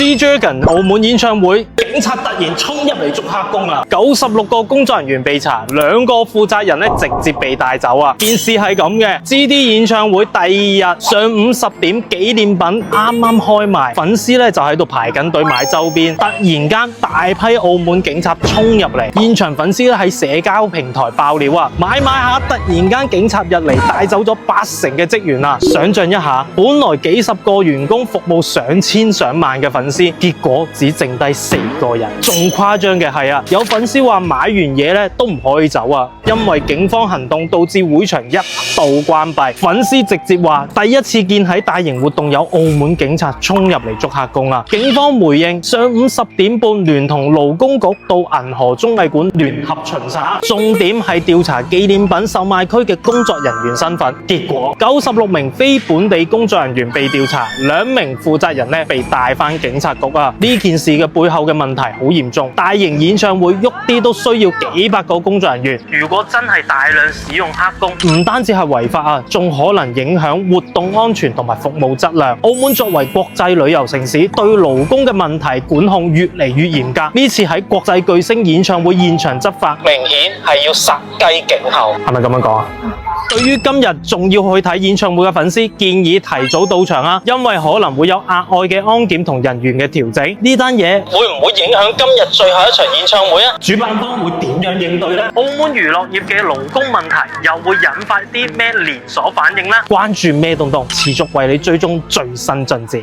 G-Dragon 澳門演唱會，警察突然衝入嚟捉黑工啊！96個工作人員被查，2個負責人咧直接被帶走啊！件事係咁嘅 ，GD 演唱會第二日上午10點，紀念品啱啱開賣，粉絲咧就喺度排緊隊買周邊。突然間，大批澳門警察衝入嚟，現場粉絲咧喺社交平台爆料啊！買下，突然間警察入嚟帶走咗80%嘅職員啊！想象一下，本來幾十個員工服務上千上萬嘅粉絲，結果只剩低4個人。仲誇張嘅係啊，有粉絲話買完嘢咧都唔可以走啊，因為警方行動導致會場一度關閉。粉絲直接話第一次見喺大型活動有澳門警察衝入嚟捉黑工啊！警方回應上午10點半聯同勞工局到銀河綜藝館聯合巡查，重點係調查紀念品售賣區嘅工作人員身份。結果96名非本地工作人員被調查，2名負責人咧被帶返警察局啊！呢件事嘅背後嘅問題好嚴重，大型演唱會喐啲都需要幾百個工作人員，如果真係大量使用黑工，唔單止係違法啊，仲可能影響活動安全同埋服務質量。澳門作為國際旅遊城市，對勞工嘅問題管控越嚟越嚴格。呢次喺國際巨星演唱會現場執法，明顯係要殺雞儆猴，係咪咁樣講啊？對於今日仲要去睇演唱會嘅粉絲，建議提早到場啊，因為可能會有額外嘅安檢同人員嘅調整。呢單嘢會唔會影響今日最後一場演唱會啊？主辦方會點樣應對呢？澳門娛樂業嘅勞工問題又會引發啲咩連鎖反應呢？關注咩東東，持續為你追蹤最新進展。